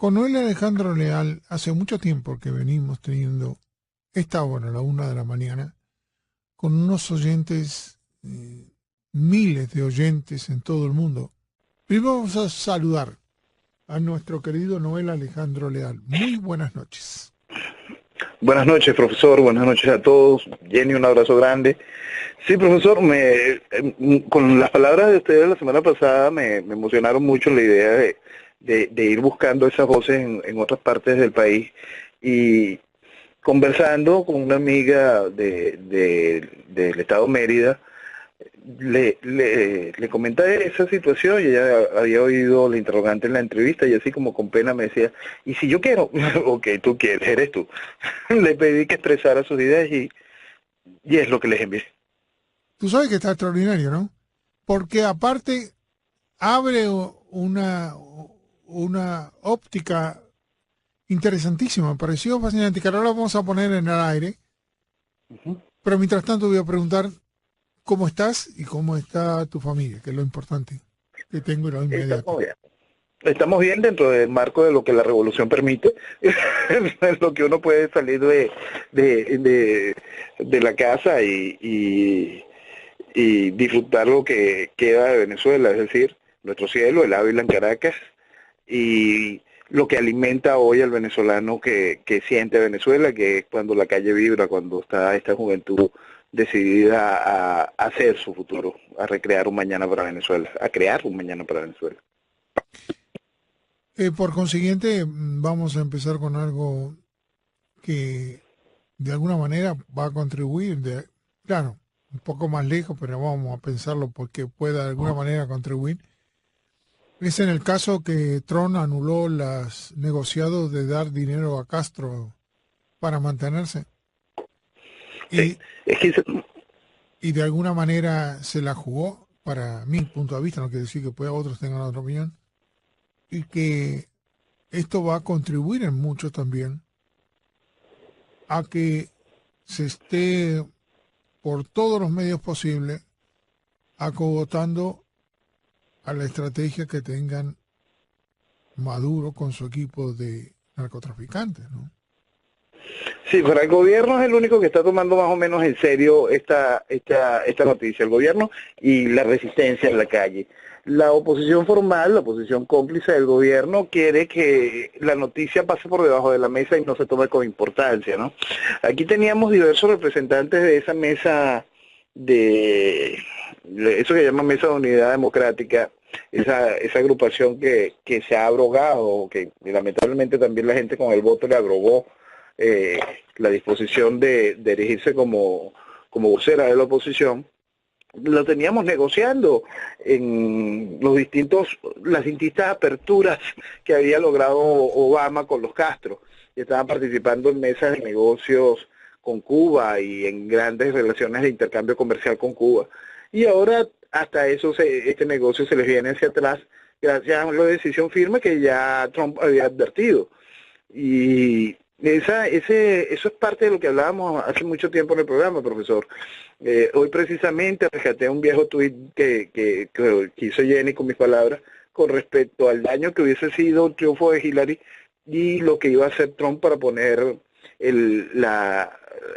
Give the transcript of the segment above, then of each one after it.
Con Noel Alejandro Leal, hace mucho tiempo que venimos teniendo esta hora, a la 1 de la mañana, con unos oyentes, miles de oyentes en todo el mundo. Primero vamos a saludar a nuestro querido Noel Alejandro Leal. Muy buenas noches. Buenas noches, profesor. Buenas noches a todos. Jenny, un abrazo grande. Sí, profesor, con las palabras de ustedes la semana pasada me emocionaron mucho la idea de ir buscando esas voces en otras partes del país. Y conversando con una amiga del estado Mérida, le comenté esa situación y ella había oído la interrogante en la entrevista y así como con pena me decía, ¿y si yo quiero? Ok, tú quieres, eres tú. Le pedí que expresara sus ideas y es lo que les envié. Tú sabes que está extraordinario, ¿no? Porque aparte abre una óptica interesantísima, me pareció fascinante, que ahora la vamos a poner en el aire, Ujú. pero mientras tanto voy a preguntar cómo estás y cómo está tu familia, que es lo importante que tengo y lo inmediato. Estamos bien. Estamos bien dentro del marco de lo que la revolución permite, es lo que uno puede salir de, de, de la casa y disfrutar lo que queda de Venezuela, es decir, nuestro cielo, el Ávila en Caracas, y lo que alimenta hoy al venezolano que siente Venezuela, que es cuando la calle vibra, cuando está esta juventud decidida a hacer su futuro, a recrear un mañana para Venezuela, a crear un mañana para Venezuela. Por consiguiente, vamos a empezar con algo que de alguna manera va a contribuir, claro, un poco más lejos, pero vamos a pensarlo porque pueda de alguna manera contribuir. Es en el caso que Trump anuló los negociados de dar dinero a Castro para mantenerse Sí, y, es que y de alguna manera se la jugó, para mi punto de vista, no quiere decir que pueda otros tengan otra opinión, y que esto va a contribuir en mucho también a que se esté por todos los medios posibles acogotando a la estrategia que tengan Maduro con su equipo de narcotraficantes, ¿no? sí, pero el gobierno es el único que está tomando más o menos en serio esta noticia, el gobierno y la resistencia en la calle. La oposición formal, la oposición cómplice del gobierno, quiere que la noticia pase por debajo de la mesa y no se tome con importancia, ¿no? Aquí teníamos diversos representantes de esa mesa de eso que llama Mesa de Unidad Democrática, esa agrupación que se ha abrogado, que lamentablemente también la gente con el voto le abrogó la disposición de erigirse como vocera de la oposición. Lo teníamos negociando en las distintas aperturas que había logrado Obama con los Castro. Estaban participando en mesas de negocios con Cuba y en grandes relaciones de intercambio comercial con Cuba. Y ahora hasta este negocio se les viene hacia atrás gracias a una decisión firme que ya Trump había advertido. Y eso es parte de lo que hablábamos hace mucho tiempo en el programa, profesor. Hoy precisamente rescaté un viejo tuit que hizo Jenny con mis palabras con respecto al daño que hubiese sido un triunfo de Hillary y lo que iba a hacer Trump para poner el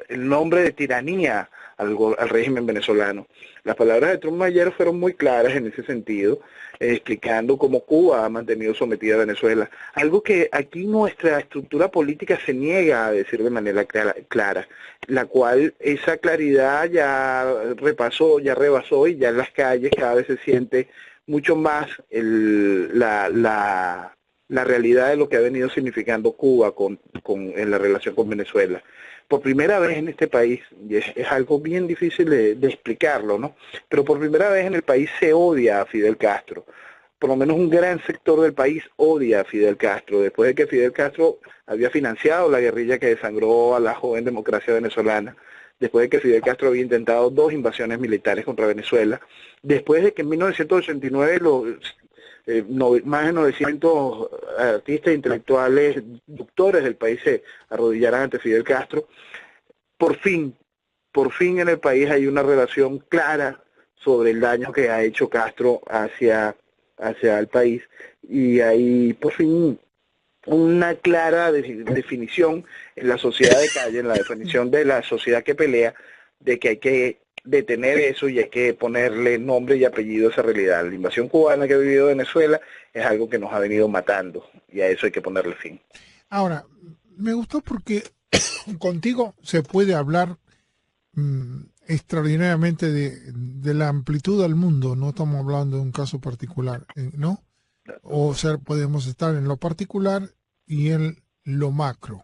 nombre de tiranía al régimen venezolano. Las palabras de Trump ayer fueron muy claras en ese sentido, explicando cómo Cuba ha mantenido sometida a Venezuela. Algo que aquí nuestra estructura política se niega a decir de manera clara, la cual esa claridad ya rebasó y ya en las calles cada vez se siente mucho más la realidad de lo que ha venido significando Cuba en la relación con Venezuela. Por primera vez en este país, y es algo bien difícil de explicarlo, ¿no? Pero por primera vez en el país se odia a Fidel Castro. Por lo menos un gran sector del país odia a Fidel Castro, después de que Fidel Castro había financiado la guerrilla que desangró a la joven democracia venezolana, después de que Fidel Castro había intentado 2 invasiones militares contra Venezuela, después de que en 1989 más de 900 artistas e intelectuales, doctores del país se arrodillaran ante Fidel Castro. Por fin en el país hay una relación clara sobre el daño que ha hecho Castro hacia el país y hay por fin una clara definición en la sociedad de calle, en la definición de la sociedad que pelea, de que hay que detener eso y hay que ponerle nombre y apellido a esa realidad. La invasión cubana que ha vivido Venezuela es algo que nos ha venido matando y a eso hay que ponerle fin. Ahora, me gustó porque contigo se puede hablar extraordinariamente de la amplitud del mundo, no estamos hablando de un caso particular, ¿no? O sea, podemos estar en lo particular y en lo macro.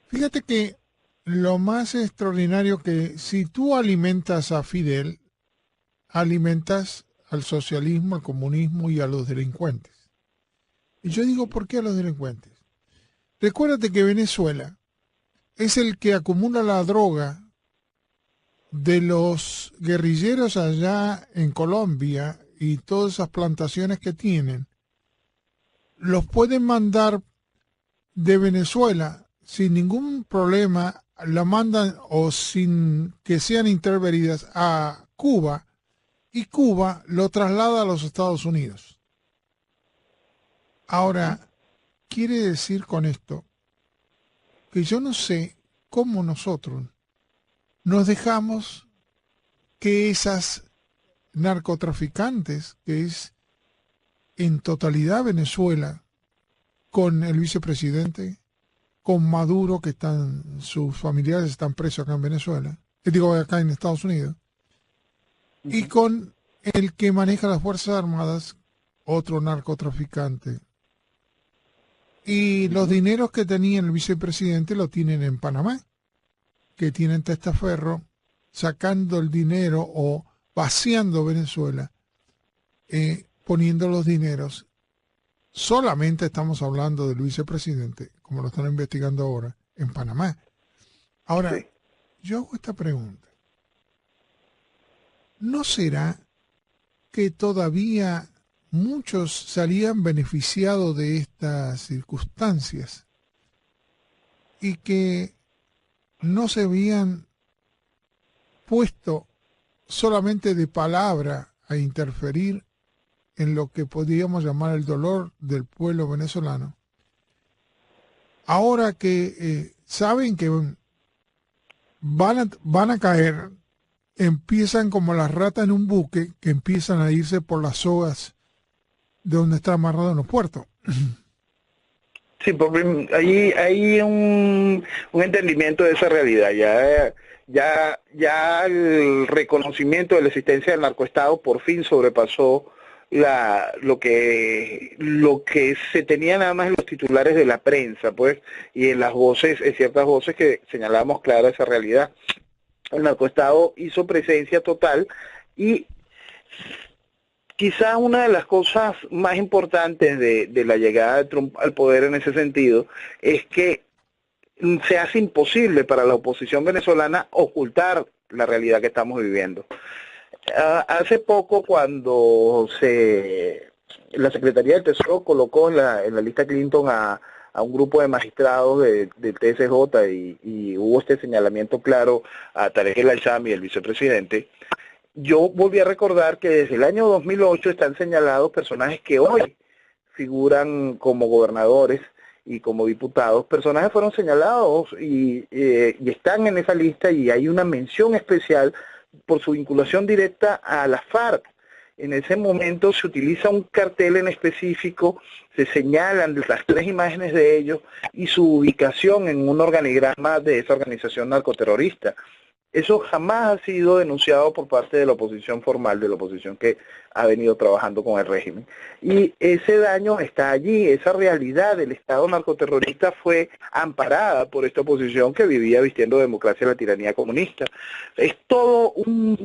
Fíjate que lo más extraordinario que si tú alimentas a Fidel, alimentas al socialismo, al comunismo y a los delincuentes. Y yo digo, ¿por qué a los delincuentes? Recuérdate que Venezuela es el que acumula la droga de los guerrilleros allá en Colombia y todas esas plantaciones que tienen. Los pueden mandar de Venezuela sin ningún problema, la mandan o sin que sean intervenidas a Cuba y Cuba lo traslada a los Estados Unidos. Ahora, quiere decir con esto que yo no sé cómo nosotros nos dejamos que esas narcotraficantes, que es en totalidad Venezuela, con el vicepresidente, con Maduro, que están, sus familiares están presos acá en Venezuela, digo acá en Estados Unidos, y con el que maneja las Fuerzas Armadas, otro narcotraficante. Y los dineros que tenía el vicepresidente lo tienen en Panamá, que tienen testaferro, sacando el dinero o vaciando Venezuela, poniendo los dineros. Solamente estamos hablando del vicepresidente, como lo están investigando ahora, en Panamá. Ahora, sí, yo hago esta pregunta. ¿No será que todavía muchos salían beneficiados de estas circunstancias y que no se habían puesto solamente de palabra a interferir en lo que podríamos llamar el dolor del pueblo venezolano? Ahora que saben que van a caer, empiezan como las ratas en un buque que empiezan a irse por las sogas de donde está amarrado en los puertos. Sí, porque ahí hay un entendimiento de esa realidad. Ya el reconocimiento de la existencia del narcoestado por fin sobrepasó lo que se tenía nada más en los titulares de la prensa, pues, y en las voces, en ciertas voces que señalábamos clara esa realidad. El narcoestado hizo presencia total y quizás una de las cosas más importantes de la llegada de Trump al poder en ese sentido es que se hace imposible para la oposición venezolana ocultar la realidad que estamos viviendo. Hace poco, cuando la Secretaría del Tesoro colocó en la lista Clinton a un grupo de magistrados del TSJ y hubo este señalamiento claro a Tarek El Aissami, el vicepresidente, yo volví a recordar que desde el año 2008 están señalados personajes que hoy figuran como gobernadores y como diputados. Personajes fueron señalados y están en esa lista, y hay una mención especial por su vinculación directa a la FARC. En ese momento se utiliza un cartel en específico, se señalan las 3 imágenes de ellos y su ubicación en un organigrama de esa organización narcoterrorista. Eso jamás ha sido denunciado por parte de la oposición formal, de la oposición que ha venido trabajando con el régimen. Y ese daño está allí, esa realidad del Estado narcoterrorista fue amparada por esta oposición que vivía vistiendo democracia la tiranía comunista. Es todo un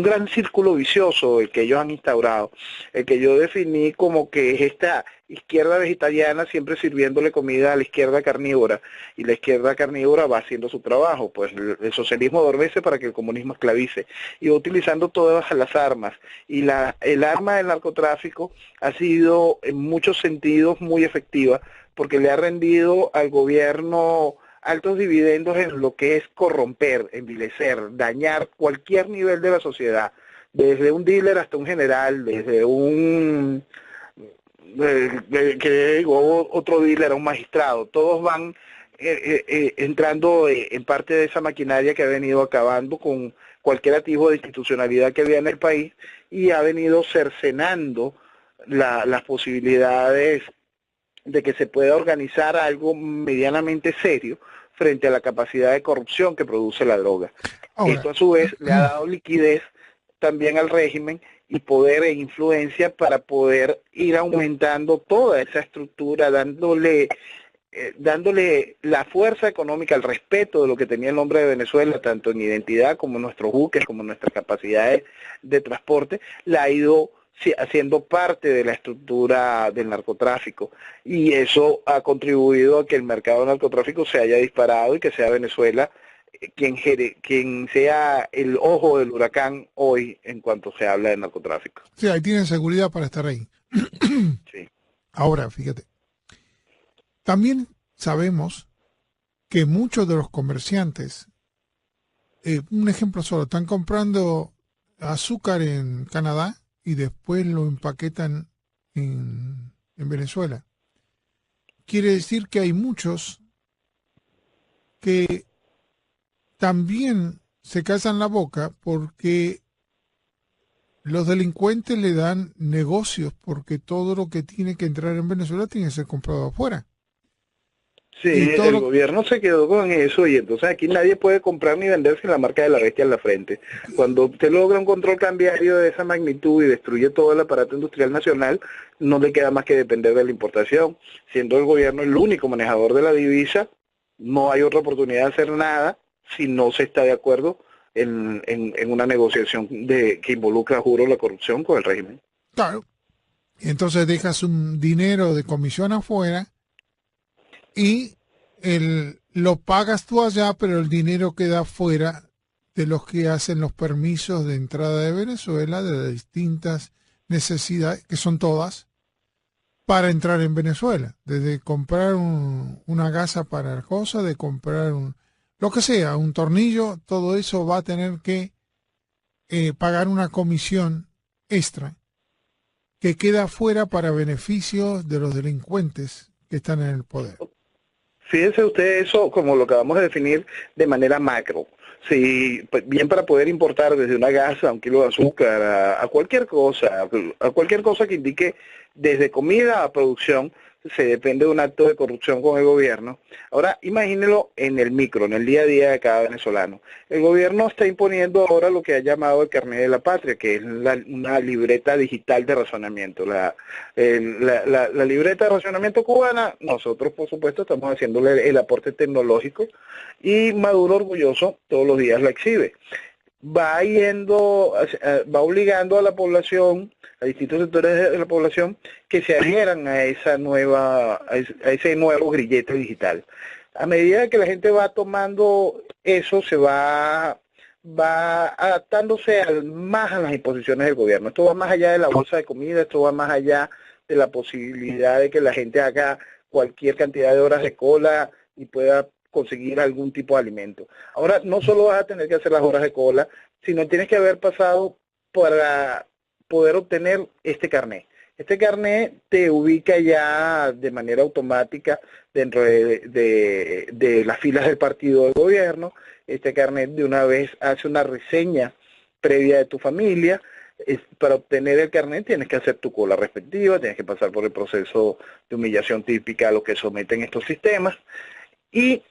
gran círculo vicioso el que ellos han instaurado, el que yo definí como que es esta izquierda vegetariana siempre sirviéndole comida a la izquierda carnívora, y la izquierda carnívora va haciendo su trabajo, pues el socialismo adormece para que el comunismo esclavice, y va utilizando todas las armas, y el arma del narcotráfico ha sido en muchos sentidos muy efectiva, porque le ha rendido al gobierno altos dividendos en lo que es corromper, envilecer, dañar cualquier nivel de la sociedad, desde un dealer hasta un general, desde un que llegó otro dealer, un magistrado, todos van entrando en parte de esa maquinaria que ha venido acabando con cualquier atisbo de institucionalidad que había en el país y ha venido cercenando las posibilidades de que se pueda organizar algo medianamente serio frente a la capacidad de corrupción que produce la droga. Ahora, esto a su vez le ha dado liquidez también al régimen y poder e influencia para poder ir aumentando toda esa estructura, dándole la fuerza económica, el respeto de lo que tenía el nombre de Venezuela, tanto en identidad como en nuestros buques, como en nuestras capacidades de transporte, la ha ido haciendo parte de la estructura del narcotráfico. Y eso ha contribuido a que el mercado del narcotráfico se haya disparado y que sea Venezuela quien sea el ojo del huracán hoy en cuanto se habla de narcotráfico. Sí, ahí tienen seguridad para estar ahí. Sí. Ahora, fíjate, también sabemos que muchos de los comerciantes, un ejemplo solo, están comprando azúcar en Canadá y después lo empaquetan en Venezuela. Quiere decir que hay muchos que también se calzan la boca porque los delincuentes le dan negocios porque todo lo que tiene que entrar en Venezuela tiene que ser comprado afuera. Sí, el gobierno se quedó con eso y entonces aquí nadie puede comprar ni vender sin la marca de la bestia en la frente. Cuando usted logra un control cambiario de esa magnitud y destruye todo el aparato industrial nacional, no le queda más que depender de la importación. Siendo el gobierno el único manejador de la divisa, no hay otra oportunidad de hacer nada si no se está de acuerdo en una negociación que involucra, juro, la corrupción con el régimen. Claro. Y entonces dejas un dinero de comisión afuera y lo pagas tú allá, pero el dinero queda fuera de los que hacen los permisos de entrada de Venezuela, de las distintas necesidades, que son todas, para entrar en Venezuela. Desde comprar una gasa para la cosa, de comprar lo que sea, un tornillo, todo eso va a tener que pagar una comisión extra que queda fuera para beneficio de los delincuentes que están en el poder. Fíjense usted eso como lo acabamos de definir de manera macro. Si bien para poder importar desde una gasa, un kilo de azúcar, a cualquier cosa que indique desde comida a producción, se depende de un acto de corrupción con el gobierno. Ahora, imagínelo en el micro, en el día a día de cada venezolano. El gobierno está imponiendo ahora lo que ha llamado el carnet de la patria, que es una libreta digital de razonamiento. La libreta de razonamiento cubana, nosotros por supuesto estamos haciéndole el aporte tecnológico y Maduro orgulloso todos los días la exhibe. Va obligando a la población, a distintos sectores de la población, que se adhieran a ese nuevo grillete digital. A medida que la gente va tomando eso, se va adaptándose más a las imposiciones del gobierno. Esto va más allá de la bolsa de comida, esto va más allá de la posibilidad de que la gente haga cualquier cantidad de horas de cola y pueda conseguir algún tipo de alimento. Ahora, no solo vas a tener que hacer las horas de cola, sino tienes que haber pasado para poder obtener este carnet. Este carnet te ubica ya de manera automática dentro de las filas del partido del gobierno. Este carnet de una vez hace una reseña previa de tu familia. Para obtener el carnet tienes que hacer tu cola respectiva, tienes que pasar por el proceso de humillación típica a lo que someten estos sistemas. Y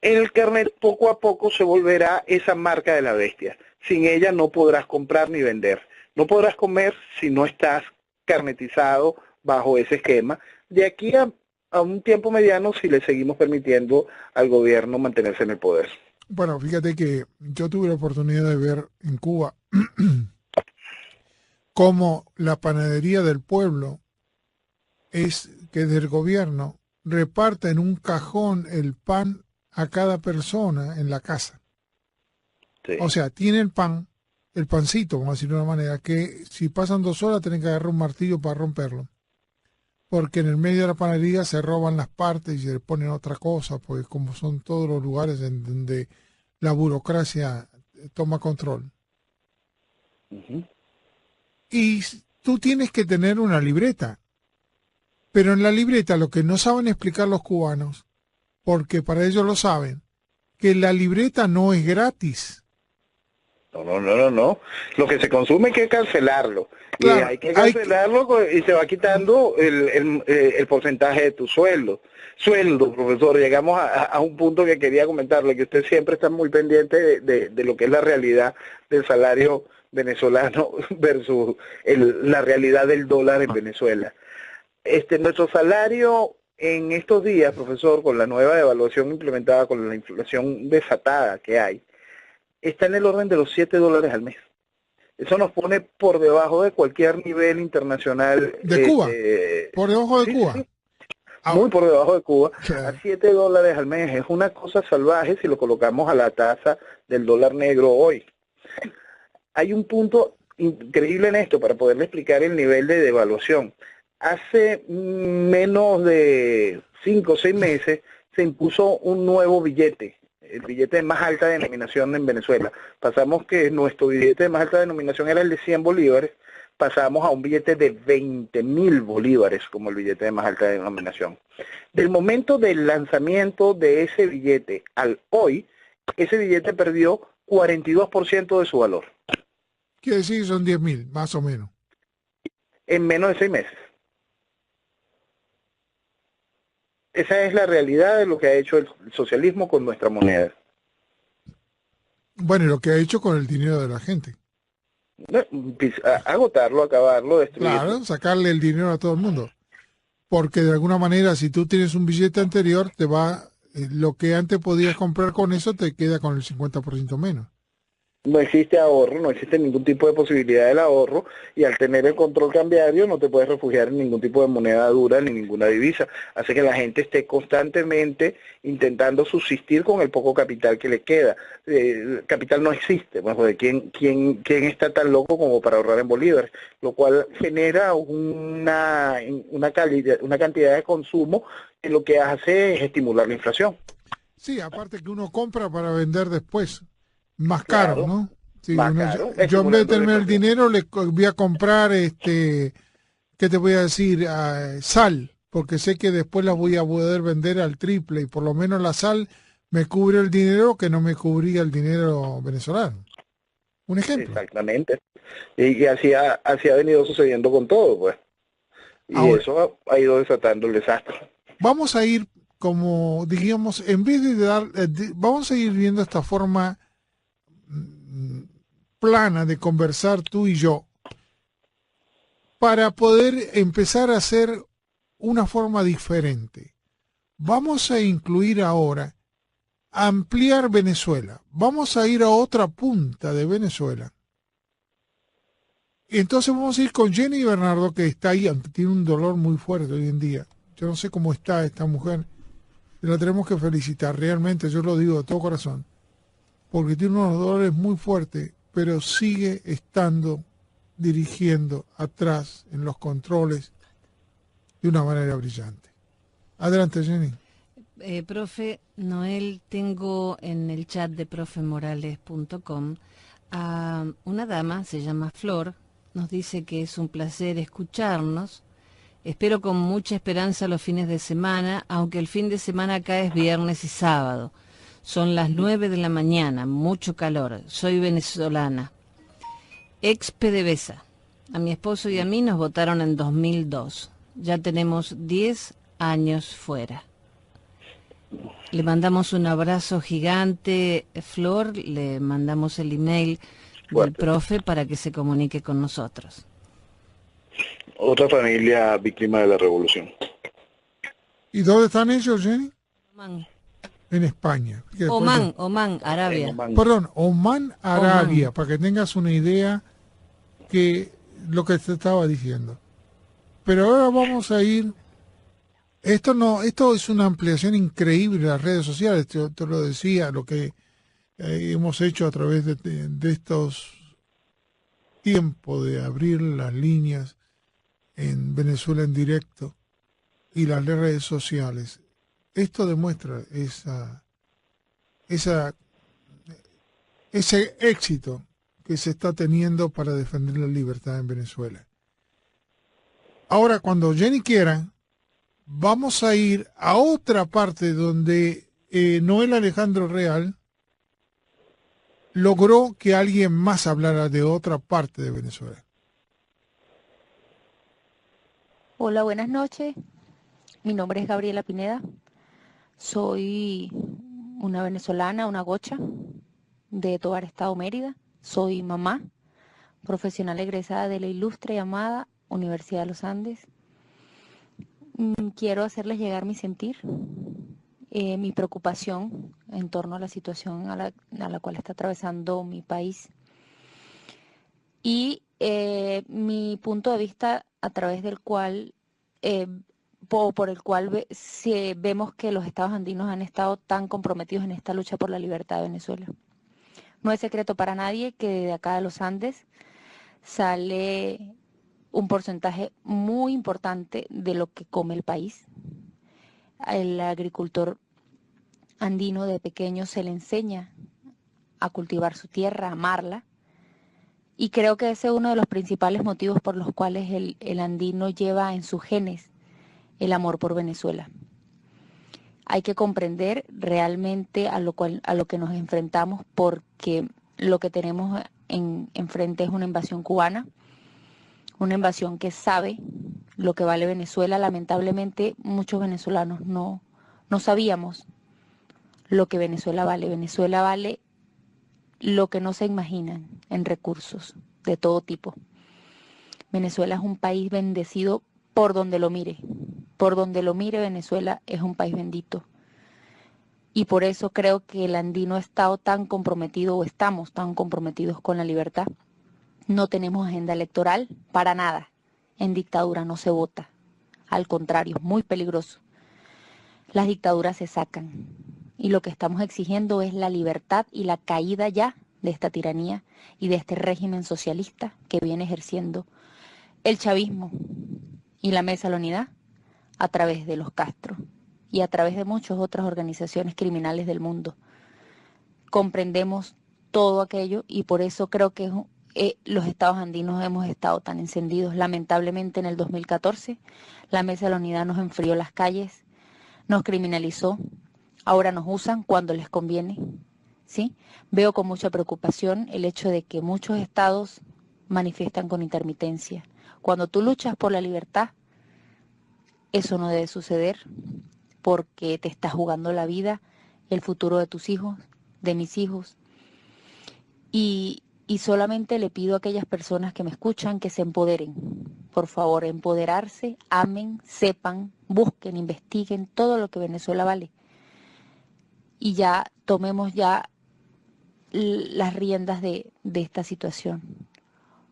el carnet poco a poco se volverá esa marca de la bestia. Sin ella no podrás comprar ni vender. No podrás comer si no estás carnetizado bajo ese esquema. De aquí a un tiempo mediano, si le seguimos permitiendo al gobierno mantenerse en el poder. Bueno, fíjate que yo tuve la oportunidad de ver en Cuba cómo la panadería del pueblo es que del gobierno reparte en un cajón el pan a cada persona en la casa. Sí. O sea, tiene el pan, el pancito, vamos a decirlo de una manera, que si pasan 2 horas tienen que agarrar un martillo para romperlo. Porque en el medio de la panadería se roban las partes y se le ponen otra cosa, pues como son todos los lugares en donde la burocracia toma control. Uh-huh. Y tú tienes que tener una libreta Pero en la libreta lo que no saben explicar los cubanos, porque para ellos lo saben, que la libreta no es gratis. No. Lo que se consume hay que cancelarlo. Claro, y hay que cancelarlo y se va quitando el porcentaje de tu sueldo. Sueldo, profesor, llegamos a un punto que quería comentarle, que usted siempre está muy pendiente de lo que es la realidad del salario venezolano versus la realidad del dólar en Venezuela. Nuestro salario en estos días, profesor, con la nueva devaluación implementada, con la inflación desatada que hay, está en el orden de los $7 al mes. Eso nos pone por debajo de cualquier nivel internacional. ¿De Cuba? ¿Por debajo de Cuba? Sí. Muy por debajo de Cuba. Claro. A $7 al mes. Es una cosa salvaje si lo colocamos a la tasa del dólar negro hoy. Hay un punto increíble en esto para poderle explicar el nivel de devaluación. Hace menos de 5 o 6 meses se impuso un nuevo billete, el billete de más alta denominación en Venezuela. Pasamos que nuestro billete de más alta denominación era el de 100 bolívares, pasamos a un billete de 20.000 bolívares como el billete de más alta denominación. Del momento del lanzamiento de ese billete al hoy, ese billete perdió 42% de su valor. Quiere decir que son 10.000, más o menos. En menos de 6 meses. Esa es la realidad de lo que ha hecho el socialismo con nuestra moneda. Bueno, y lo que ha hecho con el dinero de la gente. Agotarlo, acabarlo, destruirlo. Claro, sacarle el dinero a todo el mundo. Porque de alguna manera, si tú tienes un billete anterior, te va, lo que antes podías comprar con eso te queda con el 50% menos. No existe ahorro, no existe ningún tipo de posibilidad del ahorro, y al tener el control cambiario no te puedes refugiar en ningún tipo de moneda dura ni ninguna divisa. Hace que la gente esté constantemente intentando subsistir con el poco capital que le queda. El capital no existe, pues, ¿quién está tan loco como para ahorrar en bolívares? Lo cual genera una cantidad de consumo que lo que hace es estimular la inflación. Sí, aparte que uno compra para vender después. Más caro, Claro, ¿no? Sí, más caro, yo en vez de estimulando la tener el inflación. dinero le voy a comprar, ¿qué te voy a decir? Sal, porque sé que después la voy a poder vender al triple y por lo menos la sal me cubre el dinero que no me cubría el dinero venezolano. Un ejemplo. Exactamente. Y así ha venido sucediendo con todo, pues. Y Ahora, eso ha ido desatando el desastre. vamos a ir como, digamos, en vez de dar, vamos a ir viendo esta forma plana de conversar tú y yo para poder empezar a hacer una forma diferente. Vamos a incluir ahora ampliar Venezuela. Vamos a ir a otra punta de Venezuela. Y entonces vamos a ir con Jenny Bernardo, que está ahí, aunque tiene un dolor muy fuerte hoy en día. Yo no sé cómo está esta mujer. La tenemos que felicitar, realmente, yo lo digo de todo corazón. Porque tiene unos dolores muy fuertes, pero sigue estando dirigiendo atrás en los controles de una manera brillante. Adelante, Jenny. Profe Noel, tengo en el chat de profemorales.com a una dama, se llama Flor, nos dice que es un placer escucharnos. Espero con mucha esperanza los fines de semana, aunque el fin de semana acá es viernes y sábado. Son las 9 de la mañana, mucho calor. Soy venezolana. Ex PDVSA. A mi esposo y a mí nos votaron en 2002. Ya tenemos 10 años fuera. Le mandamos un abrazo gigante, Flor, le mandamos el email del profe para que se comunique con nosotros. Otra familia víctima de la revolución. ¿Y dónde están ellos, Jenny? Oman, En España. Oman, Arabia. Perdón, Oman, Arabia, Oman. para que tengas una idea que lo que te estaba diciendo. Pero ahora vamos a ir. Esto es una ampliación increíble de las redes sociales, te lo decía, lo que hemos hecho a través de estos tiempos de abrir las líneas en Venezuela en directo y las redes sociales. Esto demuestra ese éxito que se está teniendo para defender la libertad en Venezuela. Ahora, cuando Jenny quiera, vamos a ir a otra parte donde Noel Alejandro Real logró que alguien más hablara de otra parte de Venezuela. Hola, buenas noches. Mi nombre es Gabriela Pineda. Soy una venezolana, una gocha de Tovar, Estado Mérida. Soy mamá, profesional egresada de la ilustre y amada Universidad de los Andes. Quiero hacerles llegar mi sentir, mi preocupación en torno a la situación a la cual está atravesando mi país y mi punto de vista a través del cual, por el cual vemos que los estados andinos han estado tan comprometidos en esta lucha por la libertad de Venezuela. No es secreto para nadie que de acá de los Andes sale un porcentaje muy importante de lo que come el país. El agricultor andino de pequeño se le enseña a cultivar su tierra, a amarla, y creo que ese es uno de los principales motivos por los cuales el andino lleva en sus genes el amor por Venezuela. Hay que comprender realmente a lo que nos enfrentamos, porque lo que tenemos enfrente es una invasión cubana, una invasión que sabe lo que vale Venezuela. Lamentablemente muchos venezolanos no sabíamos lo que Venezuela vale. Venezuela vale lo que no se imaginan en recursos de todo tipo. Venezuela es un país bendecido por donde lo mire. Por donde lo mire, Venezuela es un país bendito. Y por eso creo que el andino ha estado tan comprometido, o estamos tan comprometidos con la libertad. No tenemos agenda electoral para nada. En dictadura no se vota. Al contrario, es muy peligroso. Las dictaduras se sacan. Y lo que estamos exigiendo es la libertad y la caída ya de esta tiranía y de este régimen socialista que viene ejerciendo el chavismo y la Mesa de la Unidad a través de los Castro y a través de muchas otras organizaciones criminales del mundo. Comprendemos todo aquello y por eso creo que los estados andinos hemos estado tan encendidos. Lamentablemente en el 2014 la Mesa de la Unidad nos enfrió las calles, nos criminalizó, ahora nos usan cuando les conviene, ¿sí? Veo con mucha preocupación el hecho de que muchos estados manifiestan con intermitencia. Cuando tú luchas por la libertad, eso no debe suceder porque te estás jugando la vida, el futuro de tus hijos, de mis hijos. Y solamente le pido a aquellas personas que me escuchan que se empoderen. Por favor, empoderarse, amen, sepan, busquen, investiguen todo lo que Venezuela vale. Y ya tomemos ya las riendas de esta situación.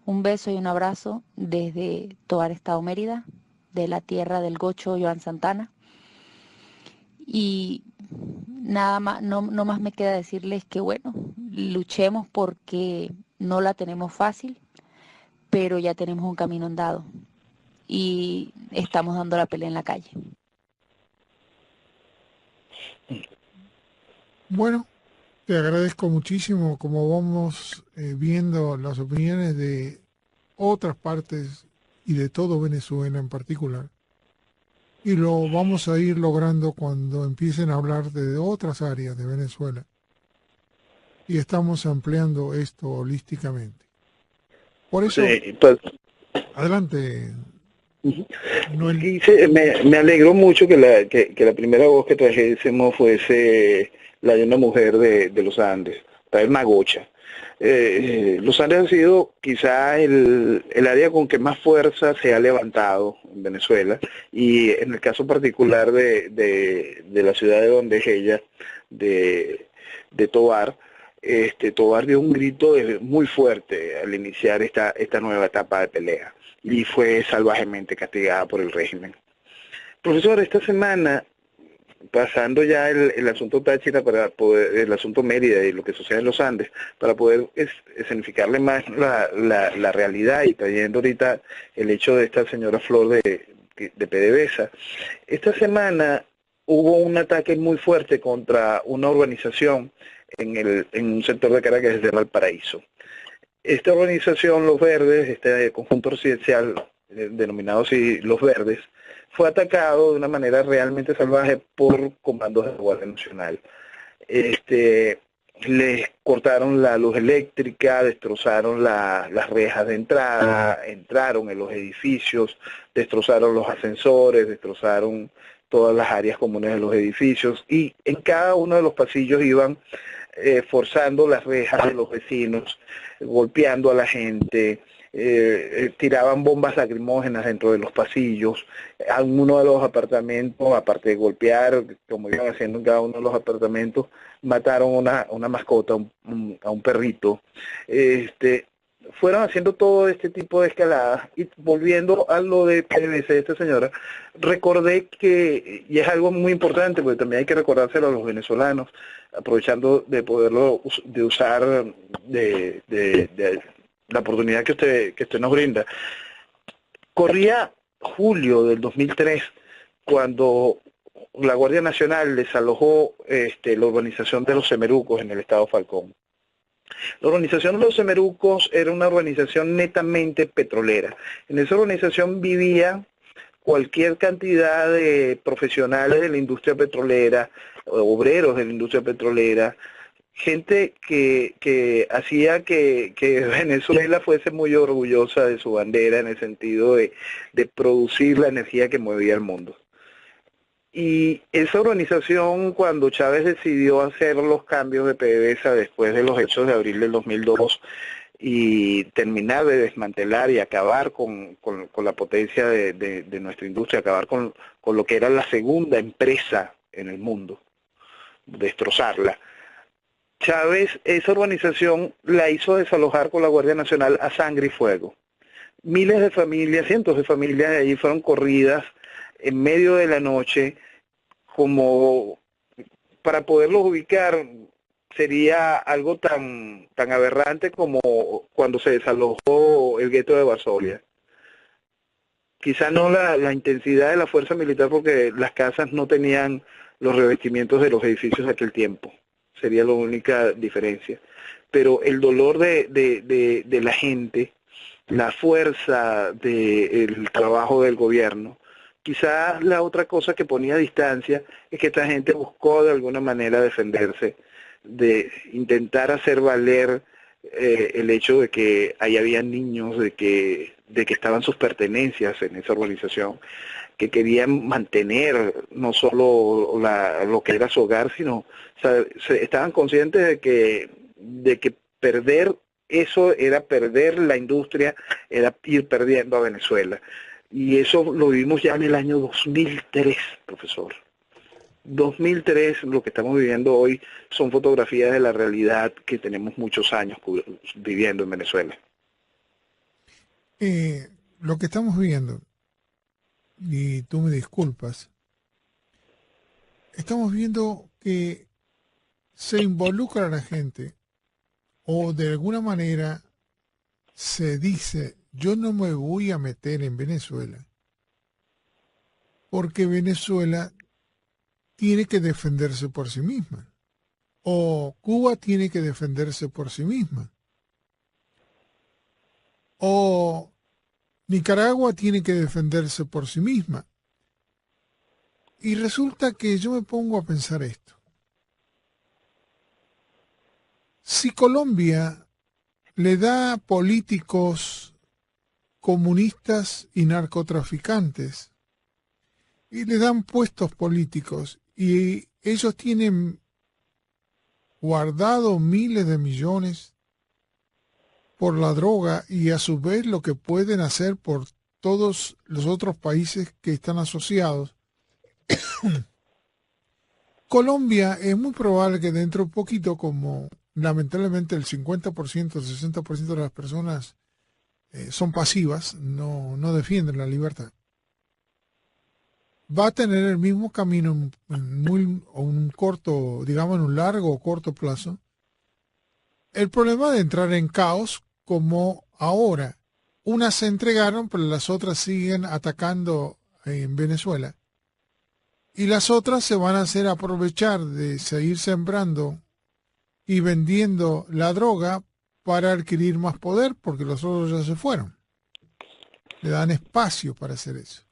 Un beso y un abrazo desde Tovar, Estado Mérida, de la tierra del Gocho Joan Santana. Y nada más, no más me queda decirles que bueno, luchemos porque no la tenemos fácil, pero ya tenemos un camino andado y estamos dando la pelea en la calle. Bueno, te agradezco muchísimo como vamos viendo las opiniones de otras partes y de todo Venezuela en particular. Y lo vamos a ir logrando cuando empiecen a hablar de otras áreas de Venezuela. Y estamos ampliando esto holísticamente. Por eso, Sí, pues, adelante, Noel. y me alegró mucho que la primera voz que trajésemos fuese la de una mujer de los Andes, traer una gocha. Los Andes han sido quizá el área con que más fuerza se ha levantado en Venezuela, y en el caso particular de la ciudad de donde es ella, de Tovar, Tovar dio un grito muy fuerte al iniciar esta nueva etapa de pelea y fue salvajemente castigada por el régimen. Profesor, esta semana, pasando ya el asunto Táchira para poder, el asunto Mérida y lo que sucede en los Andes, para poder escenificarle más la realidad y trayendo ahorita el hecho de esta señora Flor de PDVSA, esta semana hubo un ataque muy fuerte contra una urbanización en un sector de Caracas de Valparaíso. Esta organización, Los Verdes, este conjunto residencial denominado así Los Verdes, fue atacado de una manera realmente salvaje por comandos de la Guardia Nacional. Les cortaron la luz eléctrica, destrozaron las rejas de entrada, entraron en los edificios, destrozaron los ascensores, destrozaron todas las áreas comunes de los edificios, y en cada uno de los pasillos iban forzando las rejas de los vecinos, golpeando a la gente, tiraban bombas lacrimógenas dentro de los pasillos. A uno de los apartamentos, aparte de golpear, como iban haciendo en cada uno de los apartamentos, mataron una mascota, a un perrito. Fueron haciendo todo este tipo de escaladas. Y volviendo a lo de PDVSA de esta señora, recordé que, y es algo muy importante, porque también hay que recordárselo a los venezolanos, aprovechando de poderlo usar de la oportunidad que usted nos brinda. Corría julio del 2003, cuando la Guardia Nacional desalojó la urbanización de Los Semerucos en el estado Falcón. La urbanización de Los Semerucos era una urbanización netamente petrolera. En esa urbanización vivía cualquier cantidad de profesionales de la industria petrolera, obreros de la industria petrolera, gente que hacía que Venezuela fuese muy orgullosa de su bandera en el sentido de producir la energía que movía el mundo. Y esa organización, cuando Chávez decidió hacer los cambios de PDVSA después de los hechos de abril del 2002 y terminar de desmantelar y acabar con la potencia de nuestra industria, acabar con lo que era la segunda empresa en el mundo, destrozarla, Chávez esa organización la hizo desalojar con la Guardia Nacional a sangre y fuego. Miles de familias, cientos de familias de allí fueron corridas en medio de la noche, como para poderlos ubicar sería algo tan aberrante como cuando se desalojó el gueto de Varsovia. Quizá no la intensidad de la fuerza militar, porque las casas no tenían los revestimientos de los edificios de aquel tiempo. Sería la única diferencia. Pero el dolor de la gente, la fuerza del trabajo del gobierno. Quizás la otra cosa que ponía a distancia es que esta gente buscó de alguna manera defenderse, de intentar hacer valer el hecho de que ahí había niños, de que estaban sus pertenencias en esa organización, que querían mantener no solo lo que era su hogar, sino, o sea, estaban conscientes de que perder eso era perder la industria, era ir perdiendo a Venezuela. Y eso lo vivimos ya en el año 2003, profesor. 2003, lo que estamos viviendo hoy son fotografías de la realidad que tenemos muchos años viviendo en Venezuela. Lo que estamos viendo, y tú me disculpas, estamos viendo que se involucra a la gente, o de alguna manera se dice: yo no me voy a meter en Venezuela, porque Venezuela tiene que defenderse por sí misma, o Cuba tiene que defenderse por sí misma, o Nicaragua tiene que defenderse por sí misma. Y resulta que yo me pongo a pensar esto. Si Colombia le da políticos comunistas y narcotraficantes, y le dan puestos políticos, y ellos tienen guardado miles de millones por la droga, y a su vez lo que pueden hacer por todos los otros países que están asociados, Colombia es muy probable que dentro de poquito, como lamentablemente el 50%, el 60% de las personas son pasivas, no defienden la libertad, va a tener el mismo camino en un corto, digamos en un largo o corto plazo, el problema de entrar en caos como ahora. Unas se entregaron, pero las otras siguen atacando en Venezuela. Y las otras se van a hacer aprovechar de seguir sembrando y vendiendo la droga para adquirir más poder, porque los otros ya se fueron. Le dan espacio para hacer eso.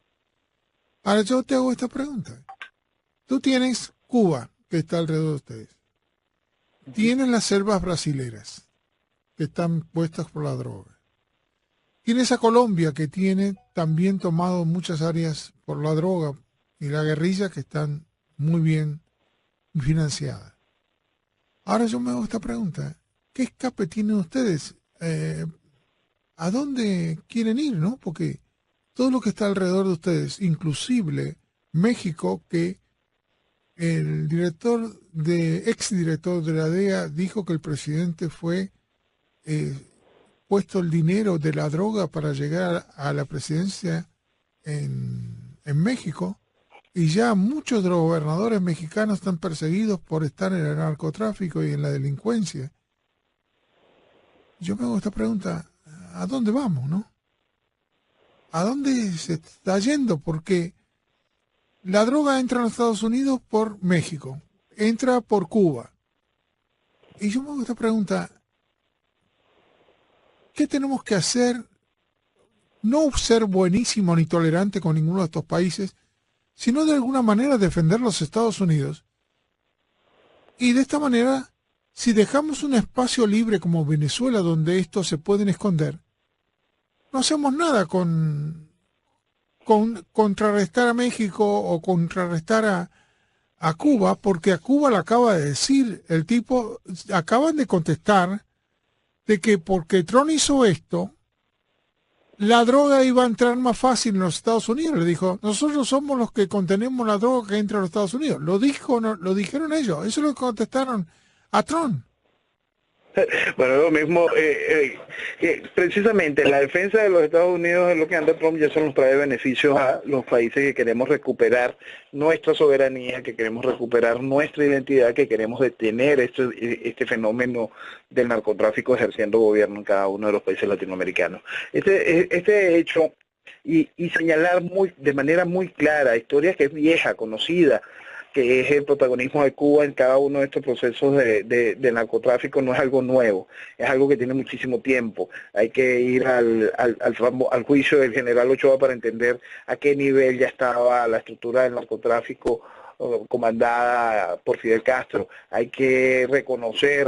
Ahora yo te hago esta pregunta. Tú tienes Cuba, que está alrededor de ustedes. Tienes las selvas brasileras, que están puestas por la droga. Tienes a Colombia, que tiene también tomado muchas áreas por la droga, y la guerrilla, que están muy bien financiadas. Ahora yo me hago esta pregunta. ¿Qué escape tienen ustedes? ¿A dónde quieren ir, no? Porque todo lo que está alrededor de ustedes, inclusive México, que el exdirector de la DEA dijo que el presidente fue puesto el dinero de la droga para llegar a la presidencia en México, y ya muchos de los gobernadores mexicanos están perseguidos por estar en el narcotráfico y en la delincuencia. Yo me hago esta pregunta, ¿a dónde vamos, no? ¿A dónde se está yendo? Porque la droga entra en los Estados Unidos por México, entra por Cuba. Y yo me hago esta pregunta, ¿qué tenemos que hacer? No ser buenísimo ni tolerante con ninguno de estos países, sino de alguna manera defender los Estados Unidos. Y de esta manera, si dejamos un espacio libre como Venezuela donde estos se pueden esconder, no hacemos nada con contrarrestar a México o contrarrestar a Cuba, porque a Cuba le acaba de decir, el tipo, acaban de contestar de que porque Trump hizo esto, la droga iba a entrar más fácil en los Estados Unidos. Le dijo, nosotros somos los que contenemos la droga que entra a los Estados Unidos. Lo dijeron ellos, eso es lo que contestaron a Trump. Bueno, lo mismo, precisamente la defensa de los Estados Unidos es lo que anda Trump, y eso nos trae beneficios a los países que queremos recuperar nuestra soberanía, que queremos recuperar nuestra identidad, que queremos detener este fenómeno del narcotráfico ejerciendo gobierno en cada uno de los países latinoamericanos. Este hecho, y señalar de manera muy clara, historia que es vieja, conocida, que es el protagonismo de Cuba en cada uno de estos procesos de narcotráfico, no es algo nuevo, es algo que tiene muchísimo tiempo. Hay que ir al juicio del general Ochoa para entender a qué nivel ya estaba la estructura del narcotráfico comandada por Fidel Castro. Hay que conocer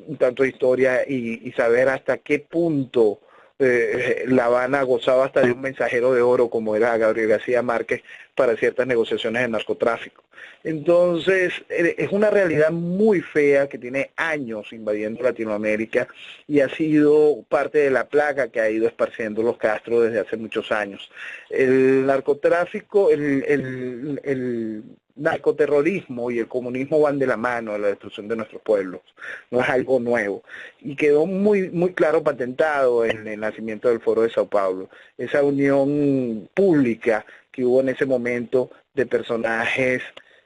un tanto de historia y saber hasta qué punto La Habana gozaba hasta de un mensajero de oro como era Gabriel García Márquez para ciertas negociaciones de narcotráfico. Entonces, es una realidad muy fea que tiene años invadiendo Latinoamérica y ha sido parte de la plaga que ha ido esparciendo los Castro desde hace muchos años. El narcotráfico, el narcoterrorismo y el comunismo van de la mano a la destrucción de nuestros pueblos, no es algo nuevo, y quedó muy claro patentado en el nacimiento del Foro de Sao Paulo, esa unión pública que hubo en ese momento de personajes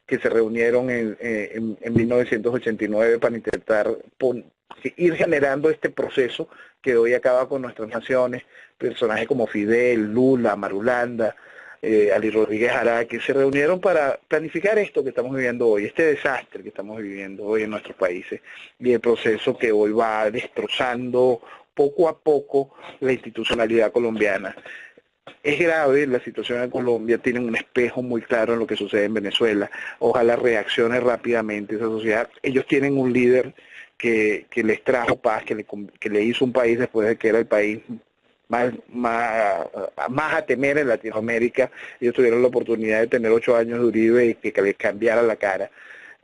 que se reunieron en 1989 para intentar ir generando este proceso que hoy acaba con nuestras naciones, personajes como Fidel, Lula, Marulanda, Ali Rodríguez Ara, que se reunieron para planificar esto que estamos viviendo hoy, este desastre que estamos viviendo hoy en nuestros países, y el proceso que hoy va destrozando poco a poco la institucionalidad colombiana. Es grave la situación en Colombia, tienen un espejo muy claro en lo que sucede en Venezuela, ojalá reaccione rápidamente esa sociedad. Ellos tienen un líder que les trajo paz, que le hizo un país después de que era el país más a temer en Latinoamérica. Ellos tuvieron la oportunidad de tener 8 años de Uribe y que les cambiara la cara.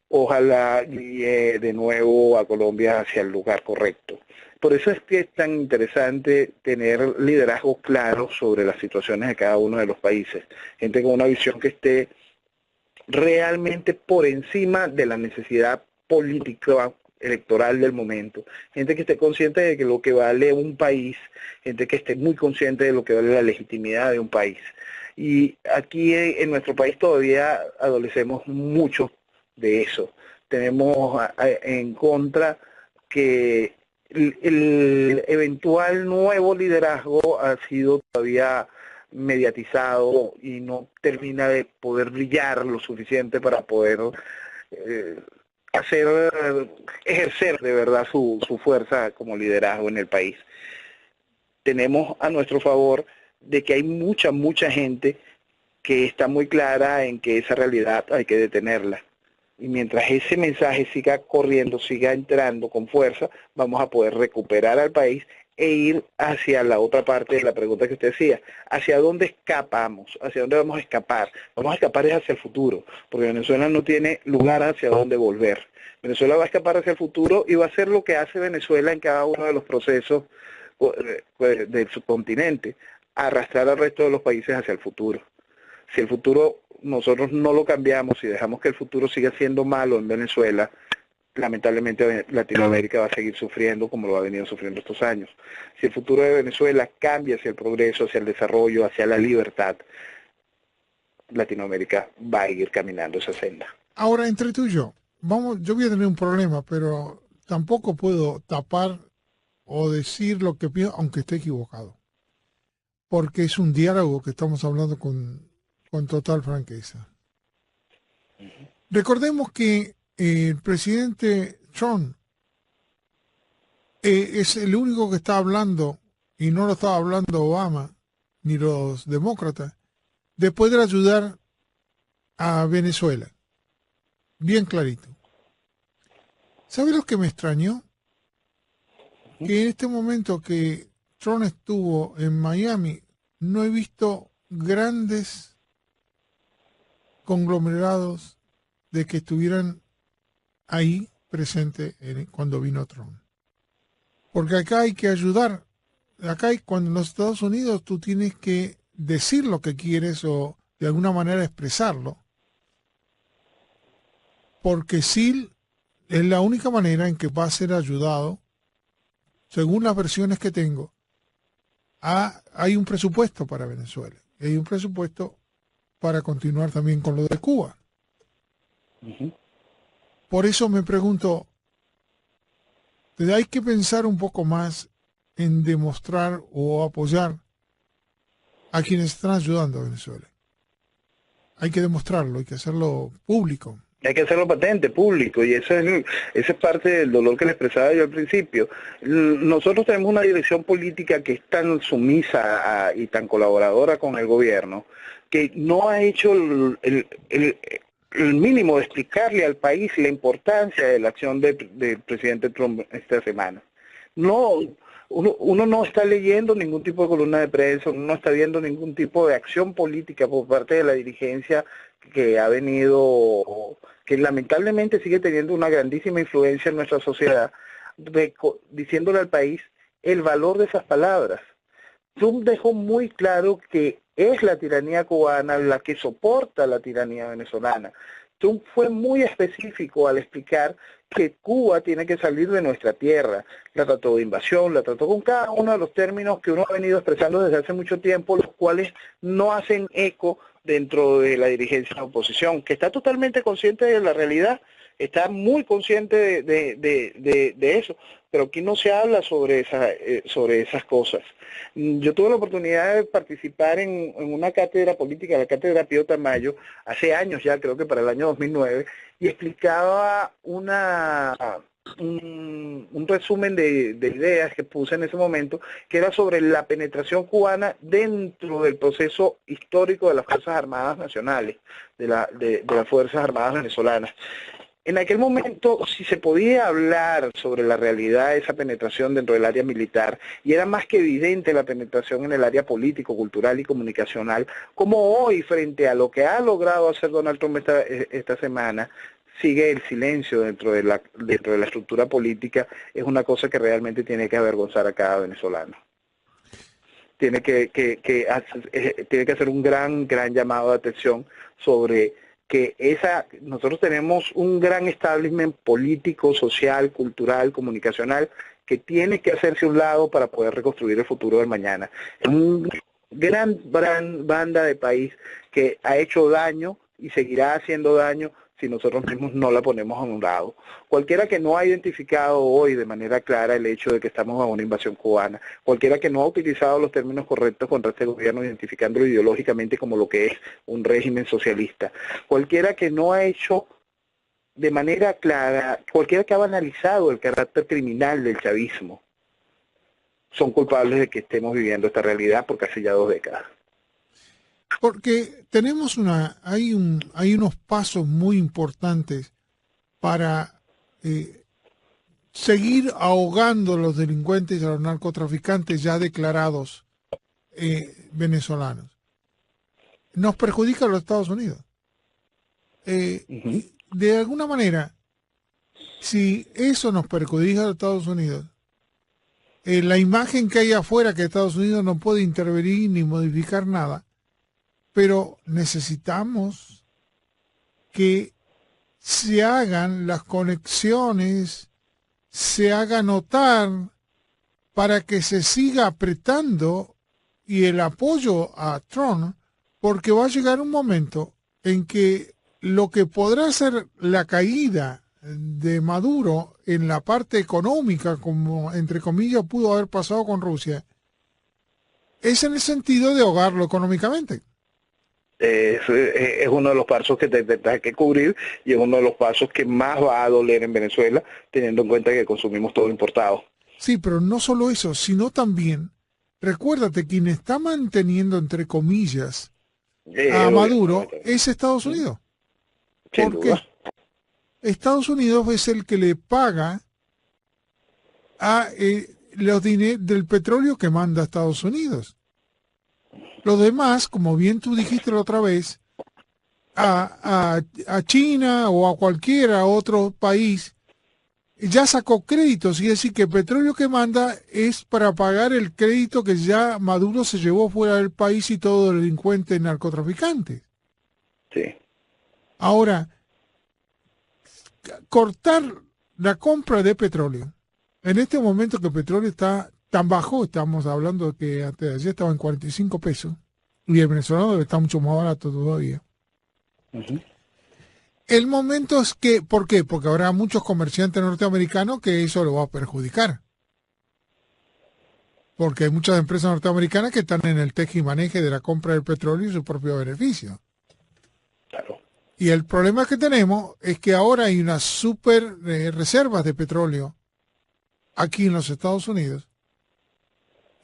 Ojalá guíe de nuevo a Colombia hacia el lugar correcto. Por eso es que es tan interesante tener liderazgos claros sobre las situaciones de cada uno de los países. Gente con una visión que esté realmente por encima de la necesidad política electoral del momento, gente que esté consciente de que lo que vale un país, gente que esté muy consciente de lo que vale la legitimidad de un país. Y aquí en nuestro país todavía adolecemos mucho de eso. Tenemos en contra que el eventual nuevo liderazgo ha sido todavía mediatizado y no termina de poder brillar lo suficiente para poder ejercer de verdad su fuerza como liderazgo en el país. Tenemos a nuestro favor de que hay mucha gente que está muy clara en que esa realidad hay que detenerla. Y mientras ese mensaje siga corriendo, siga entrando con fuerza, vamos a poder recuperar al país e ir hacia la otra parte de la pregunta que usted decía. ¿Hacia dónde escapamos? ¿Hacia dónde vamos a escapar? Vamos a escapar es hacia el futuro, porque Venezuela no tiene lugar hacia dónde volver. Venezuela va a escapar hacia el futuro y va a hacer lo que hace Venezuela en cada uno de los procesos del subcontinente, arrastrar al resto de los países hacia el futuro. Si el futuro nosotros no lo cambiamos y dejamos que el futuro siga siendo malo en Venezuela, lamentablemente Latinoamérica va a seguir sufriendo como lo ha venido sufriendo estos años. Si el futuro de Venezuela cambia hacia el progreso, hacia el desarrollo, hacia la libertad, Latinoamérica va a ir caminando esa senda. Ahora, entre tú y yo, yo voy a tener un problema, pero tampoco puedo tapar o decir lo que pienso, aunque esté equivocado. Porque es un diálogo que estamos hablando con total franqueza. Recordemos que el presidente Trump es el único que está hablando, y no lo estaba hablando Obama ni los demócratas, de poder ayudar a Venezuela. Bien clarito. ¿Sabe lo que me extrañó? Que en este momento que Trump estuvo en Miami, no he visto grandes conglomerados de que estuvieran ahí presentes cuando vino Trump. Porque acá hay que ayudar. Acá cuando en los Estados Unidos tú tienes que decir lo que quieres o de alguna manera expresarlo. Porque sí es la única manera en que va a ser ayudado, según las versiones que tengo. Hay un presupuesto para Venezuela. Hay un presupuesto para continuar también con lo de Cuba. Por eso me pregunto, hay que pensar un poco más en demostrar o apoyar a quienes están ayudando a Venezuela. Hay que demostrarlo, hay que hacerlo público. Hay que hacerlo patente, público, y esa es parte del dolor que le expresaba yo al principio. Nosotros tenemos una dirección política que es tan sumisa y tan colaboradora con el gobierno, que no ha hecho el mínimo de explicarle al país la importancia de la acción del presidente Trump esta semana. Uno no está leyendo ningún tipo de columna de prensa, uno no está viendo ningún tipo de acción política por parte de la dirigencia que ha venido, que lamentablemente sigue teniendo una grandísima influencia en nuestra sociedad, diciéndole al país el valor de esas palabras. Trump dejó muy claro que es la tiranía cubana la que soporta la tiranía venezolana. Trump fue muy específico al explicar que Cuba tiene que salir de nuestra tierra. La trató de invasión, la trató con cada uno de los términos que uno ha venido expresando desde hace mucho tiempo, los cuales no hacen eco dentro de la dirigencia de la oposición, que está totalmente consciente de la realidad, está muy consciente de eso, pero aquí no se habla sobre esas cosas. Yo tuve la oportunidad de participar en una cátedra política, la cátedra Pío Tamayo, hace años ya, creo que para el año 2009, y explicaba un resumen de ideas que puse en ese momento, que era sobre la penetración cubana dentro del proceso histórico de las Fuerzas Armadas Nacionales, de las Fuerzas Armadas Venezolanas. En aquel momento, si se podía hablar sobre la realidad de esa penetración dentro del área militar, y era más que evidente la penetración en el área político, cultural y comunicacional, como hoy, frente a lo que ha logrado hacer Donald Trump esta semana, sigue el silencio dentro de la estructura política, es una cosa que realmente tiene que avergonzar a cada venezolano. Tiene que hacer un gran llamado de atención sobre que nosotros tenemos un gran establishment político, social, cultural, comunicacional, que tiene que hacerse a un lado para poder reconstruir el futuro del mañana. Es una gran banda de país que ha hecho daño y seguirá haciendo daño si nosotros mismos no la ponemos a un lado. Cualquiera que no ha identificado hoy de manera clara el hecho de que estamos a una invasión cubana, cualquiera que no ha utilizado los términos correctos contra este gobierno, identificándolo ideológicamente como lo que es un régimen socialista, cualquiera que no ha hecho de manera clara, cualquiera que ha banalizado el carácter criminal del chavismo, son culpables de que estemos viviendo esta realidad por casi ya 2 décadas. Porque tenemos hay unos pasos muy importantes para seguir ahogando a los delincuentes y a los narcotraficantes ya declarados venezolanos. Nos perjudica a los Estados Unidos. De alguna manera, si eso nos perjudica a los Estados Unidos, la imagen que hay afuera, que Estados Unidos no puede intervenir ni modificar nada, pero necesitamos que se hagan las conexiones, se haga notar para que se siga apretando y el apoyo a Trump, porque va a llegar un momento en que lo que podrá ser la caída de Maduro en la parte económica, como entre comillas pudo haber pasado con Rusia, es en el sentido de ahogarlo económicamente. Es uno de los pasos que tendrá que cubrir y es uno de los pasos que más va a doler en Venezuela, teniendo en cuenta que consumimos todo importado. Sí, pero no solo eso, sino también, recuérdate, quien está manteniendo, entre comillas, a Maduro es Estados Unidos. ¿Por qué? Estados Unidos es el que le paga a los dineros del petróleo que manda Estados Unidos. Los demás, como bien tú dijiste la otra vez, a China o a cualquier otro país, ya sacó créditos, y es decir que el petróleo que manda es para pagar el crédito que ya Maduro se llevó fuera del país y todo delincuente narcotraficante. Sí. Ahora, cortar la compra de petróleo, en este momento que el petróleo está tan bajo, estamos hablando de que antes de ayer estaba en 45 pesos, y el venezolano debe estar mucho más barato todavía. El momento es que, ¿por qué? Porque habrá muchos comerciantes norteamericanos que eso lo va a perjudicar. Porque hay muchas empresas norteamericanas que están en el teje y maneje de la compra del petróleo y su propio beneficio. Claro. Y el problema que tenemos es que ahora hay unas super reservas de petróleo aquí en los Estados Unidos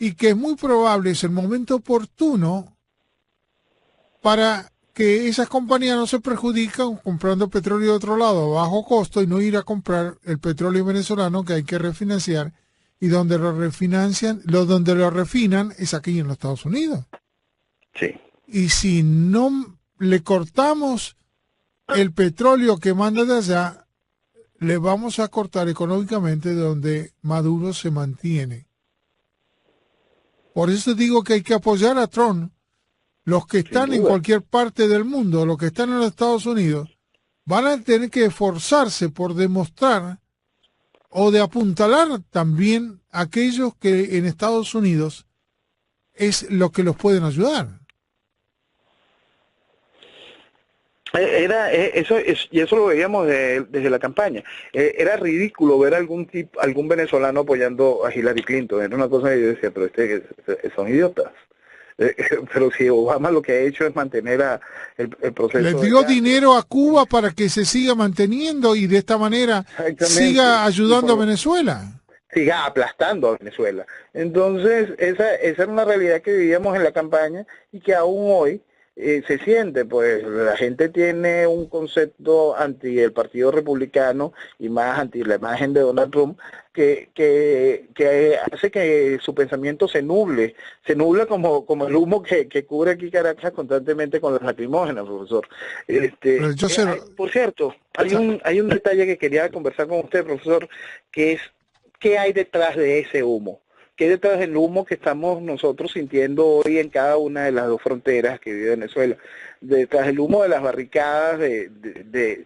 y que es muy probable, es el momento oportuno para que esas compañías no se perjudican comprando petróleo de otro lado a bajo costo y no ir a comprar el petróleo venezolano que hay que refinanciar, y donde lo refinancian, donde lo refinan es aquí en los Estados Unidos. Sí. Y si no le cortamos el petróleo que manda de allá, le vamos a cortar económicamente de donde Maduro se mantiene. Por eso digo que hay que apoyar a Trump. Los que están en cualquier parte del mundo, los que están en los Estados Unidos, van a tener que esforzarse por demostrar o de apuntalar también a aquellos que en Estados Unidos es lo que los pueden ayudar. Y eso lo veíamos desde la campaña. Era ridículo ver algún venezolano apoyando a Hillary Clinton. Era una cosa que yo decía, pero son idiotas. Pero si Obama lo que ha hecho es mantener el proceso. Le dio dinero a Cuba para que se siga manteniendo y de esta manera siga ayudando a Venezuela. Siga aplastando a Venezuela. Entonces, esa era una realidad que vivíamos en la campaña y que aún hoy se siente. Pues la gente tiene un concepto anti el Partido Republicano y más anti la imagen de Donald Trump que hace que su pensamiento se nubla como el humo que cubre aquí Caracas constantemente con las lacrimógenas, profesor. Por cierto, hay un detalle que quería conversar con usted, profesor, que es ¿qué hay detrás de ese humo? ¿Qué hay detrás del humo que estamos nosotros sintiendo hoy en cada una de las dos fronteras que vive Venezuela? Detrás del humo de las barricadas, de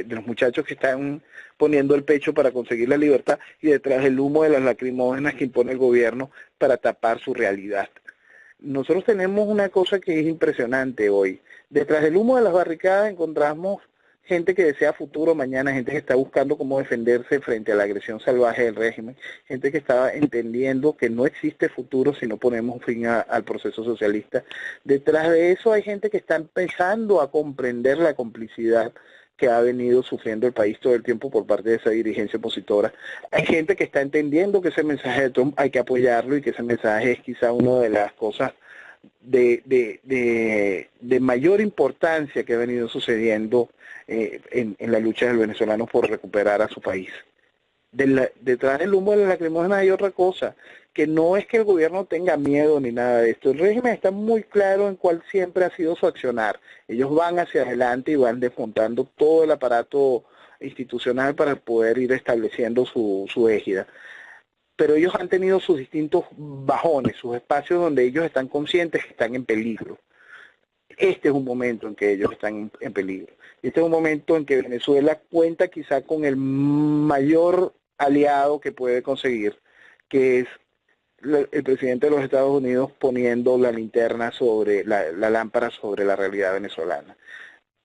los muchachos que están poniendo el pecho para conseguir la libertad, y detrás del humo de las lacrimógenas que impone el gobierno para tapar su realidad. Nosotros tenemos una cosa que es impresionante hoy. Detrás del humo de las barricadas encontramos gente que desea futuro mañana, gente que está buscando cómo defenderse frente a la agresión salvaje del régimen, gente que está entendiendo que no existe futuro si no ponemos fin al proceso socialista. Detrás de eso hay gente que está empezando a comprender la complicidad que ha venido sufriendo el país todo el tiempo por parte de esa dirigencia opositora. Hay gente que está entendiendo que ese mensaje de Trump hay que apoyarlo y que ese mensaje es quizá una de las cosas de mayor importancia que ha venido sucediendo en la lucha del venezolano por recuperar a su país. Detrás del humo de la lacrimógena hay otra cosa, que no es que el gobierno tenga miedo ni nada de esto. El régimen está muy claro en cuál siempre ha sido su accionar. Ellos van hacia adelante y van desmontando todo el aparato institucional para poder ir estableciendo su égida. Pero ellos han tenido sus distintos bajones, sus espacios donde ellos están conscientes que están en peligro. Este es un momento en que ellos están en peligro. Este es un momento en que Venezuela cuenta quizá con el mayor aliado que puede conseguir, que es el presidente de los Estados Unidos poniendo la linterna sobre la lámpara sobre la realidad venezolana.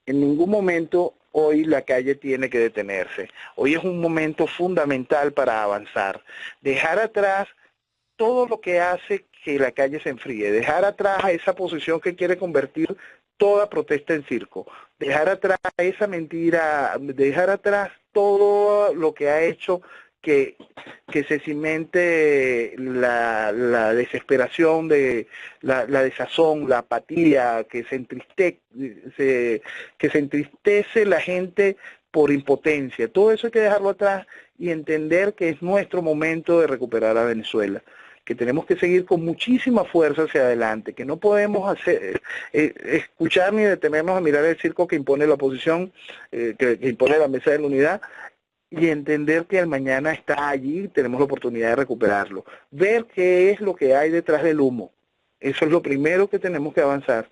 En ningún momento hoy la calle tiene que detenerse. Hoy es un momento fundamental para avanzar. Dejar atrás todo lo que hace que la calle se enfríe. Dejar atrás a esa posición que quiere convertir toda protesta en circo. Dejar atrás esa mentira, dejar atrás todo lo que ha hecho que se cimente la desesperación, la desazón, la apatía, que se entristece la gente por impotencia. Todo eso hay que dejarlo atrás y entender que es nuestro momento de recuperar a Venezuela, que tenemos que seguir con muchísima fuerza hacia adelante, que no podemos escuchar ni detenernos a mirar el circo que impone la oposición, que impone la Mesa de la Unidad, y entender que el mañana está allí y tenemos la oportunidad de recuperarlo. Ver qué es lo que hay detrás del humo. Eso es lo primero que tenemos que avanzar.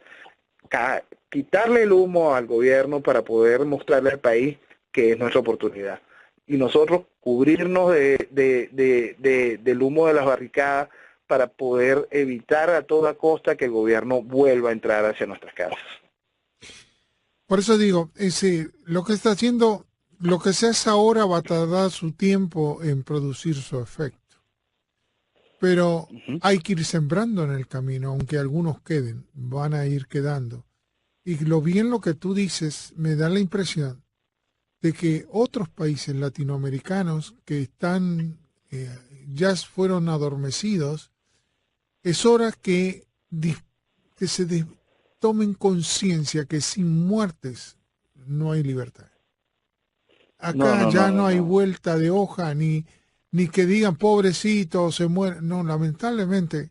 Quitarle el humo al gobierno para poder mostrarle al país que es nuestra oportunidad. Y nosotros cubrirnos del humo de las barricadas para poder evitar a toda costa que el gobierno vuelva a entrar hacia nuestras casas. Por eso digo, lo que está haciendo, lo que se hace ahora va a tardar su tiempo en producir su efecto. Pero hay que ir sembrando en el camino, aunque algunos queden, van a ir quedando. Y lo que tú dices, me da la impresión de que otros países latinoamericanos que están, ya fueron adormecidos, es hora que se tomen conciencia que sin muertes no hay libertad. Acá no hay vuelta de hoja, ni que digan pobrecito se muere. No, lamentablemente,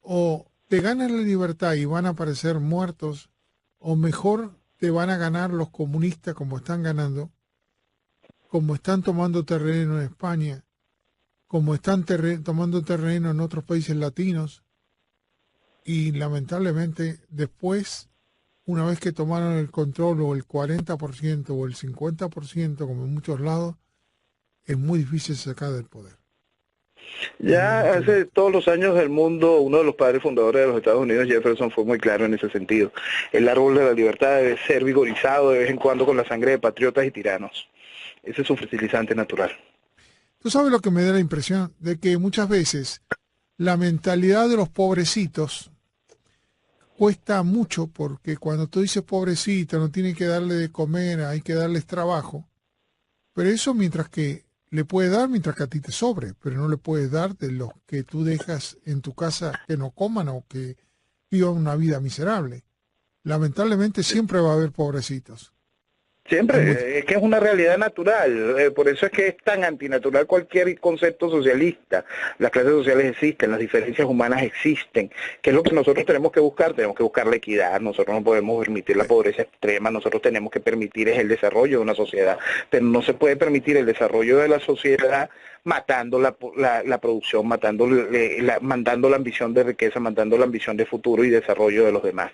o te ganan la libertad y van a aparecer muertos, o mejor te van a ganar los comunistas como están ganando, como están tomando terreno en España, como están tomando terreno en otros países latinos, y lamentablemente después, una vez que tomaron el control o el 40% o el 50%, como en muchos lados, es muy difícil sacar del poder. Ya hace todos los años del mundo, uno de los padres fundadores de los Estados Unidos, Jefferson, fue muy claro en ese sentido. El árbol de la libertad debe ser vigorizado de vez en cuando con la sangre de patriotas y tiranos. Ese es su fertilizante natural. Tú sabes lo que me da la impresión, de que muchas veces la mentalidad de los pobrecitos cuesta mucho, porque cuando tú dices pobrecito, no tiene que darle de comer, hay que darles trabajo, pero eso mientras que le puedes dar mientras que a ti te sobre, pero no le puedes dar de los que tú dejas en tu casa que no coman o que vivan una vida miserable. Lamentablemente siempre va a haber pobrecitos. Siempre, es que es una realidad natural, por eso es que es tan antinatural cualquier concepto socialista. Las clases sociales existen, las diferencias humanas existen, que es lo que nosotros tenemos que buscar la equidad, nosotros no podemos permitir la pobreza extrema, nosotros tenemos que permitir el desarrollo de una sociedad, pero no se puede permitir el desarrollo de la sociedad matando la producción, mandando la ambición de riqueza, mandando la ambición de futuro y desarrollo de los demás.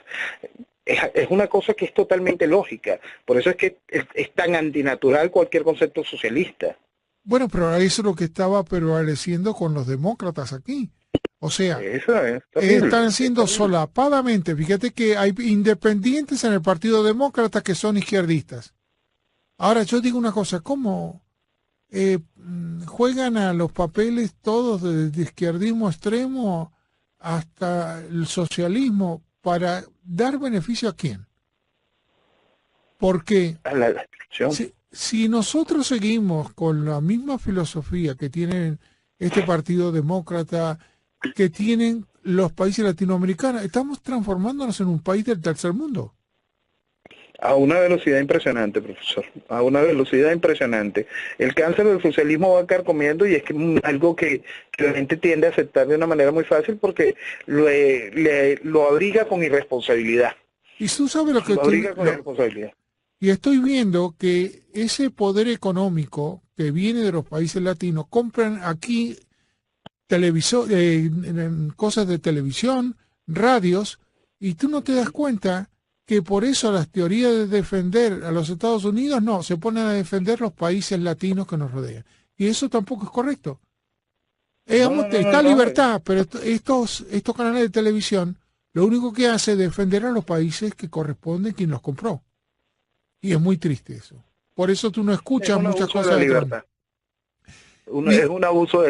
Es una cosa que es totalmente lógica. Por eso es que es tan antinatural cualquier concepto socialista. Bueno, pero eso es lo que estaba prevaleciendo con los demócratas aquí. O sea, están haciendo solapadamente. Fíjate que hay independientes en el Partido Demócrata que son izquierdistas. Ahora, yo digo una cosa, ¿cómo juegan a los papeles todos de izquierdismo extremo hasta el socialismo? ¿Para dar beneficio a quién? Porque si nosotros seguimos con la misma filosofía que tienen este Partido Demócrata, que tienen los países latinoamericanos. Estamos transformándonos en un país del tercer mundo. A una velocidad impresionante, profesor, a una velocidad impresionante. El cáncer del socialismo va carcomiendo y es que algo que la gente tiende a aceptar de una manera muy fácil porque lo abriga con irresponsabilidad. Y tú sabes lo que Lo abriga con irresponsabilidad. Y estoy viendo que ese poder económico que viene de los países latinos, compran aquí televisor, cosas de televisión, radios, y tú no te das cuenta que por eso las teorías de defender a los Estados Unidos no, se ponen a defender los países latinos que nos rodean. Y eso tampoco es correcto. Está libertad, pero estos canales de televisión lo único que hace es defender a los países que corresponden quien los compró. Y es muy triste eso. Por eso tú no escuchas muchas cosas de libertad. Es un abuso de